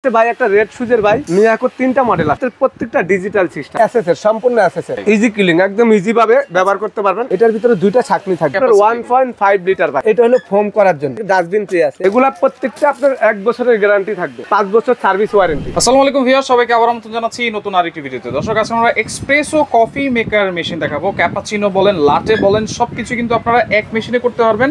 ভাই একটা রেড সুজের ভাই মিয়াকোর 3টা মডেল আছে, প্রত্যেকটা ডিজিটাল সিস্টেম এসএসএর সম্পূর্ণ এসএসএর ইজি কিলিং, একদম ইজি ভাবে ব্যবহার করতে পারবেন। এটার ভিতরে দুইটা ছাকনি থাকবে, 1.5 লিটার ভাই। এটা হলো ফোম করার জন্য, ডাস্টবিন ট্রে আছে। এগুলা প্রত্যেকটা আপনার 1 বছরের গ্যারান্টি থাকবে, 5 বছর সার্ভিস ওয়ারেন্টি। আসসালামু আলাইকুম ভিউয়ার্স, সবাইকে আবার আমন্ত্রণ জানাচ্ছি নতুন আরেকটি ভিডিওতে। দর্শক, আজকে আমরা এক্সপ্রেসো কফি মেকার মেশিন দেখাবো। ক্যাপাচিনো বলেন, লাটে বলেন, সবকিছু কিন্তু আপনারা এক মেশিনে করতে পারবেন।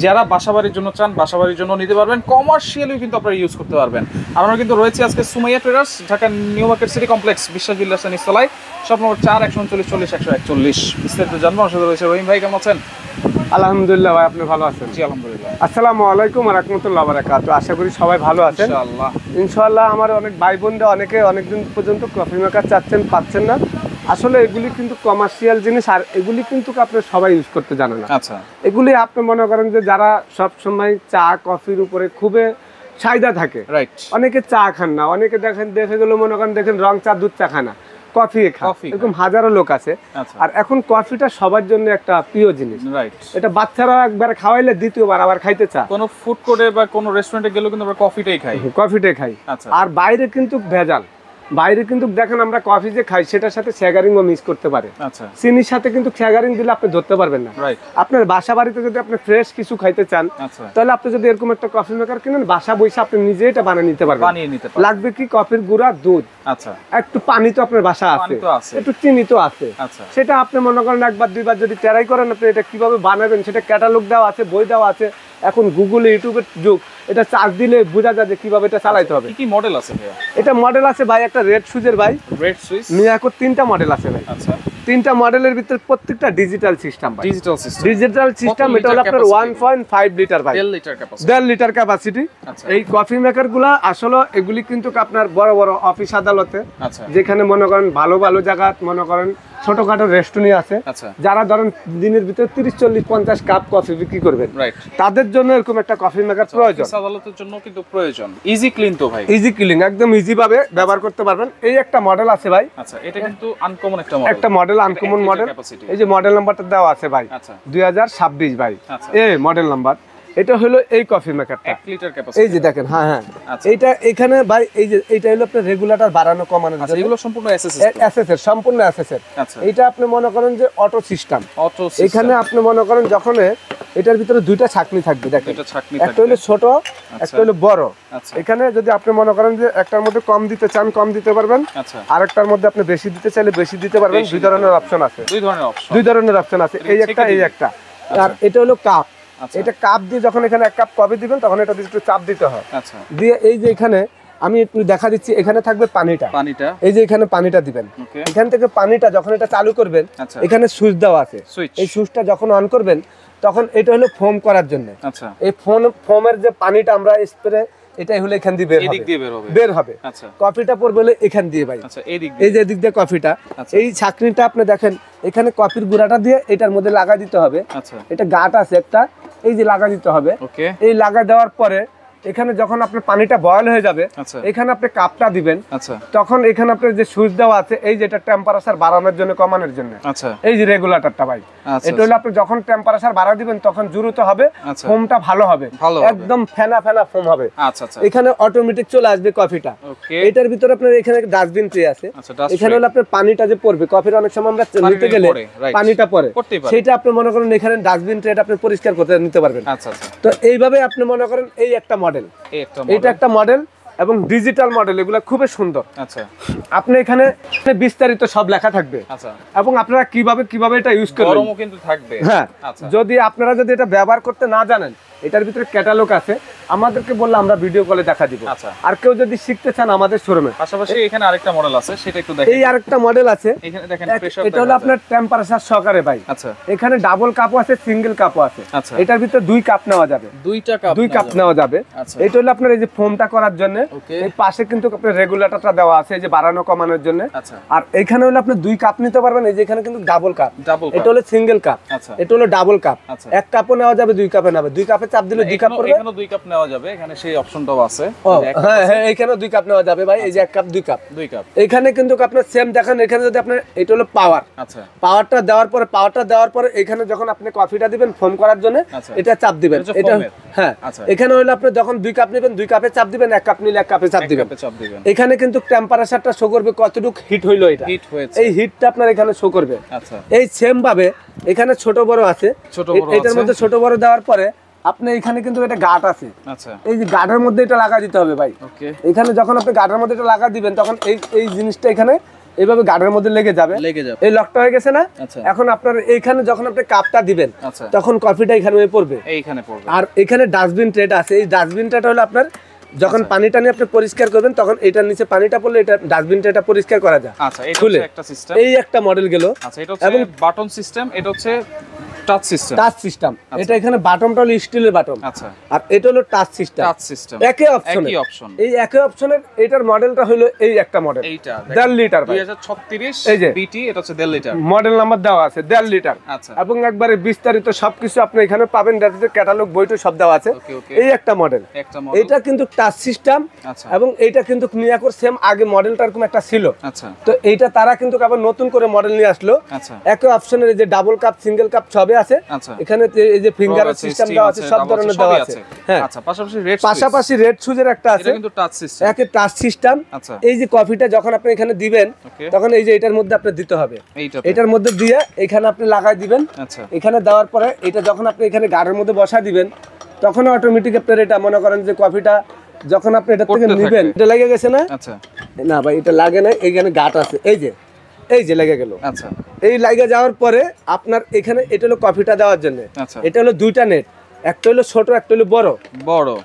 যারা বাসাবাড়ির জন্য চান, বাসাবাড়ির জন্য নিতে পারবেন, কমার্শিয়ালিও কিন্তু আপনারা ইউজ করতে পারবেন। আর আমরা কিন্তু রয়েছে আজকে Sumaiya traders, Dhaka new market city complex, বিশ্বাস বিল্ডার্স এন্ড নিচতলায়, শপ নম্বর 4 139 40 141। বিস্তারিত জানবো। আমার সাথে রয়েছে রহিম ভাই। কেমন আছেন? আলহামদুলিল্লাহ ভাই, আপনি ভালো আছেন? জি আলহামদুলিল্লাহ। আসসালামু আলাইকুম ওয়া রাহমাতুল্লাহি ওয়া বারাকাতুহু। আশা করি সবাই ভালো আছেন ইনশাআল্লাহ। ইনশাআল্লাহ। আমার অনেক ভাই বোনরা অনেকদিন পর্যন্ত কফি মেকার চাচ্ছেন, পাচ্ছেন না। আসলে এগুলি কিন্তু কমার্শিয়াল জিনিস, আর এগুলি কিন্তু আপনারা সবাই ইউজ করতে জানেন না। আচ্ছা, এগুলি আপনি মনে করেন যে যারা সব সময় চা কফির উপরে খুবই চাহিদা থাকে, রাইট। অনেকে চা খান না, অনেকে দেখে গেল মনে করেন দেখেন রং চা দুধ চা খানা, কফি খায়, এরকম হাজারো লোক আছে। আর এখন কফিটা সবার জন্য একটা প্রিয় জিনিস, রাইট। এটা বাচ্চারা একবার খাওয়াইলে দ্বিতীয়বার আবার খাইতে চায়। কোনো ফুড কোর্টে বা কোনো রেস্টুরেন্টে গেলেও কিন্তু আমরা কফিটাই খাই। আর বাইরে কিন্তু ভেজাল, বাইরে কিন্তু দেখেন আমরা কফি যে খাই সেটার সাথে স্যাগারিংও মিক্স করতে পারে। আচ্ছা, চিনির সাথে কিন্তু স্যাগারিং দিলে আপনি ধরতে পারবেন না। আপনার বাসা বাড়িতে যদি আপনি ফ্রেশ কিছু খাইতে চান, তাহলে আপনি যদি এরকম একটা কফি মেকার কিনেন, বাসা বসে আপনি নিজে এটা বানিয়ে নিতে পারবেন। লাগবে কি? কফির গুঁড়া, দুধ, আচ্ছা, একটু পানি তো আপনার বাসা আছে, একটু চিনি তো আছে। সেটা আপনি মনে করেন একবার দুইবার যদি ট্রাই করেন, আপনি এটা কিভাবে বানাবেন সেটা ক্যাটালগ দেওয়া আছে, বই দেওয়া আছে। এখন গুগলে, ইউটিউবের যুগ, এটা চার্জ দিলে বোঝা যায় যে কিভাবে এটা চালাইতে হবে। কি মডেল আছে ভাই? এটা মডেল আছে ভাই একটা রেড সুজের ভাই, রেড সুইচ মিয়াকোর 3টা মডেল আছে ভাই। আচ্ছা, 3টা মডেলের ভিতরে প্রত্যেকটা ডিজিটাল সিস্টেম ভাই। Digital system. এটা হলো আপনার 1.5 লিটার ভাই, 1.5 লিটার ক্যাপাসিটি। এই কফি মেকার গুলা আসলে এগুলি কিন্তু আপনার বড় বড় অফিস আদালতে, যেখানে মনে করেন ভালো ভালো জায়গা, মনে করেন ছোটখাটো রেস্টুরেন্ট আছে, যারা ধরেন দিনের ভিতরে 30 40 50 কাপ কফি বিক্রি করবেন, তাদের জন্য এরকম একটা কফি মেকার প্রয়োজন। আদালতের জন্য কিন্তু প্রয়োজন। ইজি ক্লিন তো ভাই, ইজি ক্লিন, একদম ইজি ভাবে ব্যবহার করতে পারবেন। এই একটা মডেল আছে ভাই। আচ্ছা, এটা কিন্তু আনকমন একটা মডেল, আনকমন মডেল। এই যে মডেল নাম্বারটা দেওয়া আছে ভাই, 2026 ভাই, এই মডেল নাম্বার। এটা হলো এই কফি মেকারটা 1 লিটার ক্যাপাসিটি। এই যে দেখেন, হ্যাঁ হ্যাঁ, এইটা এখানে ভাই, এই যে এইটা হলো আপনার রেগুলেটর বাড়ানো কমানোর জন্য। এগুলো সম্পূর্ণ এসএসএর, সম্পূর্ণ এসএসএর। এইটা আপনি মনে করেন যে অটো সিস্টেম। এখানে আপনি মনে করেন যখন এটার ভিতরে দুইটা ছাকনি থাকবে, দেখেন, একটা হলো ছোট, একটা হলো বড়। এখানে যদি আপনি মনে করেন যে একটার মধ্যে কম দিতে চান, কম দিতে পারবেন, আরেকটার মধ্যে আপনি বেশি দিতে চাইলে বেশি দিতে পারবেন। দুই ধরনের অপশন আছে, দুই ধরনের অপশন আছে, এই একটা এই একটা। আর এটা হলো কাপ। এটা কাপ দিয়ে যখন এখানে 1 কাপ কফি দিবেন, তখন এটা দিয়ে একটু চাপ দিতে হয়। দিয়ে এই যে এখানে আমি একটু দেখা দিচ্ছি, এখানে থাকবে পানিটা। এই যে এখানে পানিটা দিবেন, এখান থেকে পানিটা যখন এটা চালু করবেন, এখানে সুইচ দেওয়া আছে। এই সুইচটা যখন অন করবেন, তখন এটা হলো ফোম করার জন্য। এই ফোমের যে পানিটা আমরা স্প্রে, এটাই হলো এখান দিয়ে বের হবে। কফিটা পড়বে হলো এখান দিয়ে ভাই, এই যে দিক দিয়ে কফিটা। এই ছাকনিটা আপনি দেখেন, এখানে কফির গুঁড়াটা দিয়ে এটার মধ্যে লাগা দিতে হবে। এটা গাঁট আছে একটা, এই যে লাগা দিতে হবে। এই লাগা দেওয়ার পরে এখানে যখন আপনার পানিটা বয়েল হয়ে যাবে, এখানে আপনি কাপটা দিবেন, তখন এখানে আপনার যে সুইচ দেওয়া আছে, এই যে এটা টেম্পারেচার বাড়ানোর জন্য, কমানোর জন্য, এই যে রেগুলেটরটা ভাই, এটা হলো আপনি যখন টেম্পারেচার বাড়া দিবেন, তখন দ্রুত হবে, ফোমটা ভালো হবে, একদম ফেনা ফেনা ফোম হবে। এখানে অটোমেটিক চলে আসবে কফিটা। এটার ভিতরে আপনার এখানে ডাস্টবিন ট্রে আছে। এখানে হলো আপনার পানিটা যে পড়বে, কফির অনেক সময় আমরা নিতে গেলে পানিটা পড়ে, সেটা আপনি মনে করেন এখানে ডাস্টবিন ট্রেটা আপনি পরিষ্কার করতে নিতে পারবেন। তো এইভাবে আপনি মনে করেন এই একটা মডেল, এটা একটা মডেল এবং ডিজিটাল মডেল, এগুলো খুবই সুন্দর। আপনি এখানে বিস্তারিত সব লেখা থাকবে, এবং আপনারা কিভাবে এটা ইউজ করবেন কিন্তু থাকবে। হ্যাঁ, যদি আপনারা যদি এটা ব্যবহার করতে না জানেন, এটার ভিতরে ক্যাটালগ আছে, আমাদেরকে বললে আমরা ভিডিও কলে দেখা দিব। আর কেউ যদি শিখতে চান আমাদের শোরুমে, পাশাপাশি এখানে আরেকটা মডেল আছে, সেটা একটু দেখেন। এই আরেকটা মডেল আছে, এখানে দেখেন প্রেসার, এটা হলো আপনার টেম্পারেচার সহকারে ভাই। এখানে ডাবল কাপও আছে, সিঙ্গেল কাপও আছে। এটার ভিতরে 2 কাপ নেওয়া যাবে, 2 কাপ নেওয়া যাবে। এটা হলো আপনার এই যে ফোমটা করার জন্য, এই পাশে কিন্তু আপনার রেগুলেটরটা দেওয়া আছে, এই যে বাড়ানো কমানোর জন্য। আর এখানে হলো আপনি 2 কাপ নিতে পারবেন, এই যে এখানে কিন্তু ডাবল কাপ, এটা হলো সিঙ্গেল কাপ, এটা হলো ডাবল কাপ। 1 কাপও নেওয়া যাবে, 2 কাপে নেওয়া যাবে, 2 কাপে চাপ দিলে 2 কাপ পড়বে। এখানে 2 কাপ নেওয়া যাবে, এখানে সেই অপশনটাও আছে। হ্যাঁ হ্যাঁ, এখানে 2 কাপ নেওয়া যাবে ভাই, এই যে 1 কাপ 2 কাপ। এখানে কিন্তু আপনার সেম দেখেন, এখানে যদি আপনি এটা হলো পাওয়ার, আচ্ছা পাওয়ারটা দেওয়ার পরে এখানে যখন আপনি কফিটা দিবেন ফোম করার জন্য এটা চাপ দিবেন, এটা হ্যাঁ এখানে হলো আপনি যখন 2 কাপ নেবেন 2 কাপে চাপ দিবেন, 1 কাপ নিলে 1 কাপে চাপ দিবেন। এখানে কিন্তু টেম্পারেচারটা শো করবে কতটুকু হিট হইলো, এটা এই হিটটা আপনার এখানে শো করবে। আচ্ছা এই সেম ভাবে এখানে ছোট বড় আছে, এটার মধ্যে ছোট বড় দেওয়ার পরে আপনি এখানে কিন্তু এটা গাঁট আছে, আচ্ছা এই যে গাঁটের মধ্যে এটা লাগা দিতে হবে ভাই। ওকে এখানে যখন আপনি গাঁটের মধ্যে এটা লাগা দিবেন তখন এই জিনিসটা এখানে এইভাবে গাঁটের মধ্যে লেগে যাবে, এই লকটা হয়ে গেছে না। এখন আপনার এইখানে যখন আপনি কাপটা দিবেন তখন কফিটা এখানে পড়বে, আর এখানে ডাস্টবিন ট্রেটা আছে, এই ডাস্টবিন ট্রেটা হলো আপনার যখন পানিটা নিয়ে আপনি পরিষ্কার করবেন তখন এটার নিচে পানিটা পড়লে এটা ডাস্টবিন ট্রেটা পরিষ্কার করা যায়। আচ্ছা এটা হচ্ছে একটা সিস্টেম, এই একটা মডেল গেল। আচ্ছা এটা হচ্ছে বাটন সিস্টেম, এটা হচ্ছে টাচ সিস্টেম। এটা এখানে বাটনটা হলো স্টিলের বাটন, আচ্ছা আর এটা হলো টাচ সিস্টেম। একই অপশন, এই একই অপশনের এটার মডেলটা হলো এই একটা মডেল, এইটা 1.5 লিটার 2036 বিটি, এটা হচ্ছে 1.5 লিটার মডেল নাম্বার দেওয়া আছে 1.5 লিটার। আচ্ছা এবং একবারে বিস্তারিত সবকিছু আপনি এখানে পাবেন, যাতে ক্যাটালগ বইটা সব দেওয়া আছে। এই একটা মডেল, এটা কিন্তু টাচ সিস্টেম, এবং এইটা কিন্তু মিয়াকোর সেম আগে মডেলটা এরকম একটা ছিল। আচ্ছা তো এইটা তারা কিন্তু আবার নতুন করে মডেল নিয়ে আসলো। আচ্ছা একই অপশনের এই যে ডাবল কাপ সিঙ্গেল কাপ সবই আছে। এখানে এই যে ফিঙ্গার সিস্টেম দেওয়া আছে, সব ধরনের দেওয়া আছে। হ্যাঁ আচ্ছা পাশাপাশি রেড সুজের একটা আছে, এটা কিন্তু টাচ সিস্টেম, একে টাচ সিস্টেম। এই যে কফিটা যখন আপনি এখানে দিবেন তখন এই যে এটার মধ্যে আপনি দিতে হবে, এটার মধ্যে দিয়ে এখানে আপনি লাগাই দিবেন। আচ্ছা এখানে দেওয়ার পরে এটা যখন আপনি এখানে গাড়ির মধ্যে বসা দিবেন তখন অটোমেটিক আপনার এটা মনে করেন যে কফিটা যখন আপনি এটা থেকে নেবেন, এটা লেগে গেছে না। আচ্ছা না ভাই এটা লাগে না, এখানে গাঁট আছে, এই যে লেগে গেল। আচ্ছা এই লাগে যাওয়ার পরে আপনার এখানে এটা হলো কফিটা দেওয়ার জন্য, এটা হলো 2টা নেট, একটা হলো ছোট একটা হলো বড়।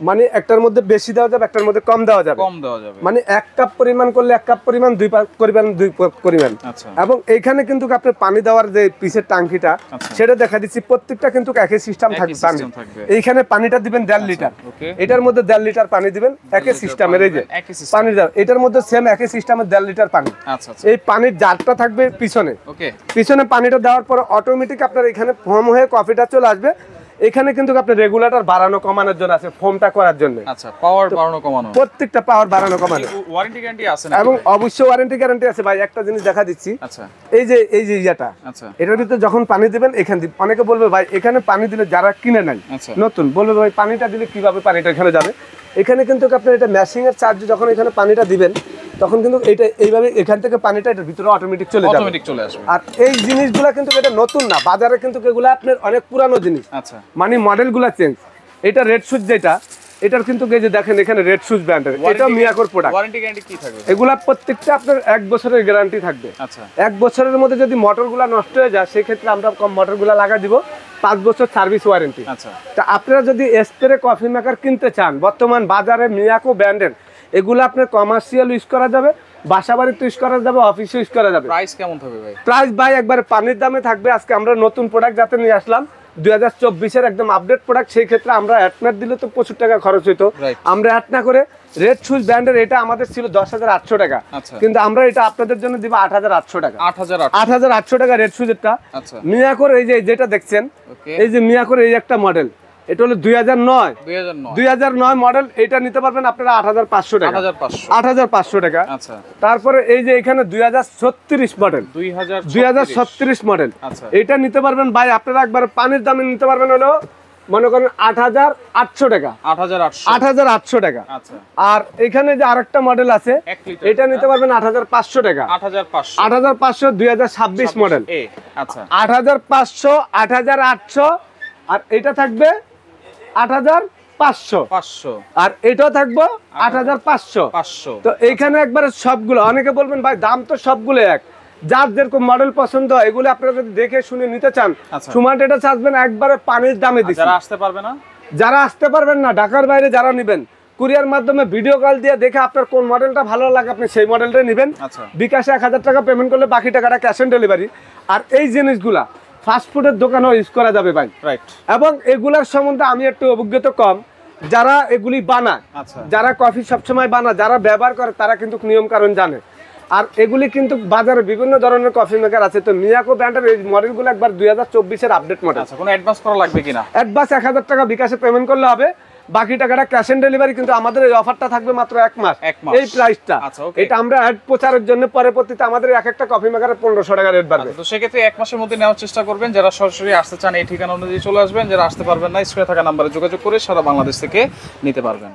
মানে একটার মধ্যে বেশি দেওয়া যাবে, একটার মধ্যে কম দেওয়া যাবে। মানে 1 কাপ পরিমাণ করলে 1 কাপ পরিমাণ, 2 কাপ পরিমাণ 2 কাপ পরিমাণ। এবং এইখানে কিন্তু আপনার পানি দেওয়ার যে পিসের টাঙ্কিটা সেটা দেখা দিচ্ছি, প্রত্যেকটা কিন্তু একই সিস্টেম থাকবে। এইখানে পানিটা দিবেন 1.5 লিটার, এটার মধ্যে 1.5 লিটার পানি দিবেন একই সিস্টেমের। এই যে পানি দাও, এটার মধ্যে সেম একই সিস্টেমের 1.5 লিটার পানি। এই পানির জারটা থাকবে পিছনে পানিটা দেওয়ার পর অটোমেটিক আপনার এখানে ফোম হয়ে কফিটা চলে আসবে। এখানে কিন্তু আপনার রেগুলেটর বাড়ানো কমানোর জন্য আছে, ফোমটা করার জন্য। আচ্ছা পাওয়ার বাড়ানো কমানো, প্রত্যেকটা পাওয়ার বাড়ানো কমানো। ওয়ারেন্টি গ্যারান্টি আছে না? এবং অবশ্যই ওয়ারেন্টি গ্যারান্টি আছে ভাই। একটা জিনিস দেখা দিচ্ছি, আচ্ছা এই যে ইয়াটা, আচ্ছা এটার ভিতরে যখন পানি দিবেন এখানে অনেকে বলবে ভাই এখানে পানি দিলে যারা কিনে নাই নতুন বলবে ভাই পানিটা দিলে কিভাবে পানিটা এখানে যাবে। এখানে কিন্তু আপনার এটা ম্যাশিং এর চার্জ, যখন এখানে পানিটা দিবেন তখন কিন্তু এটা এইভাবে এখান থেকে পানিটা এটার ভিতরে অটোমেটিক চলে আসবে। আর এই জিনিসগুলো কিন্তু এটা নতুন না, বাজারে কিন্তু এগুলো আপনার অনেক পুরানো জিনিস। আচ্ছা মানে মডেলগুলো চেঞ্জ। এটা রেড সুইচ যেটা, এটার কিন্তু এই যে দেখেন এখানে রেড সুইচ ব্র্যান্ডের, এটা মিয়াকোর প্রোডাক্ট। ওয়ারেন্টি গ্যারান্টি কি থাকবে? এগুলা প্রত্যেকটা আপনার 1 বছরের গ্যারান্টি থাকবে। আচ্ছা 1 বছরের মধ্যে যদি মোটরগুলো নষ্ট হয়ে যায় সেই ক্ষেত্রে আমরা কম মোটরগুলো লাগা দিব, 5 বছর সার্ভিস ওয়ারেন্টি। আচ্ছা তা আপনারা যদি স্প্রে কফি মেকার কিনতে চান, বর্তমান বাজারে মিয়াকো ব্র্যান্ডের এগুলো আপনার কমার্শিয়াল ইউজ করা যাবে, বাসাবাড়িতে ইউজ করা যাবে, অফিসে ইউজ করা যাবে। প্রাইস কেমন থাকবে ভাই? প্রাইস ভাই একবারে পানির দামে থাকবে। আজকে আমরা নতুন প্রোডাক্ট যাতে নিয়ে আসলাম 2024 এর একদম আপডেট প্রোডাক্ট, সেই ক্ষেত্রে আমরা অ্যাডনার দিলে তো প্রচুর টাকা খরচ হইতো, আমরা অ্যাড না করে রেড সুইচ ব্র্যান্ডের এটা আমাদের ছিল 10,800 টাকা, কিন্তু আমরা এটা আপনাদের জন্য দিব 8,800 টাকা। 8,800 টাকা রেড সুইচেরটা। মিয়াকোর এই যে যেটা দেখছেন, এই যে মিয়াকোর এই একটা মডেল, এটা হলো 2009 মডেল, এটা নিতে পারবেন আপনারা 8,500 টাকা। 8,500 টাকা। আচ্ছা তারপরে এই যে এখানে 2036 মডেল, 2036 মডেল, এটা নিতে পারবেন ভাই আপনারা একবার পানির দামে নিতে পারবেন হলো মনে করেন 8,800 টাকা। 8,800 টাকা। আর এখানে যে আরেকটা মডেল আছে এটা নিতে পারবেন 8,500 টাকা। 8,500 2026 মডেল। আচ্ছা 8,500, 8,800, আর এটা থাকবে 8,500, আর এটাও থাকবে 8,500। তো এইখানে একবারে সবগুলো, অনেকে বলবেন ভাই দাম তো সবগুলো এক, যার যেরকম মডেল পছন্দ হয় এগুলো আপনারা যদি দেখে শুনে নিতে চান সুমার্ট এটা চাচ্বেন একবারে পানির দামে দিচ্ছি। যারা আসতে পারবেন না, ঢাকার বাইরে যারা নেবেন কুরিয়ার মাধ্যমে ভিডিও কল দিয়ে দেখে আপনার কোন মডেলটা ভালো লাগে আপনি সেই মডেলটা নেবেন। বিকাশে 1,000 টাকা পেমেন্ট করলে বাকি টাকাটা ক্যাশ অন ডেলিভারি। আর এই জিনিসগুলা ফাস্টফুডের দোকানেও ইউজ করা যাবে ভাই। এবং এগুলার সম্বন্ধে আমি একটু অভিজ্ঞতা কম, যারা এগুলি বানায়, যারা কফি সবসময় বানায়, যারা ব্যবহার করে তারা কিন্তু নিয়ম কারণ জানে। আর এগুলি কিন্তু বাজারে বিভিন্ন ধরনের কফি মেকার আছে, তো মিয়াকো ব্র্যান্ডের এই মডেলগুলো একবার 2024 এর আপডেট মডেল। আচ্ছা, কোনো অ্যাডভান্স করা লাগবে কিনা? অ্যাডভান্স 1000 টাকা বিকাশে পেমেন্ট করলে হবে, বাকি টাকাটা ক্যাশ অন ডেলিভারি। কিন্তু আমাদের এই অফারটা থাকবে মাত্র 1 মাস, এই প্রাইসটা। এটা আমরা অ্যাড প্রচারের জন্য পরবর্তীতে আমাদের এক একটা কফি মেকারের 1500 টাকা রেট বাড়বে। তো সেক্ষেত্রে 1 মাসের মধ্যে নেওয়ার চেষ্টা করবেন। যারা সরাসরি আসতে চান এই ঠিকানা অনুযায়ী চলে আসবেন, যারা আসতে পারবেন না স্ক্রিনে থাকা নাম্বারে যোগাযোগ করে সারা বাংলাদেশ থেকে নিতে পারবেন।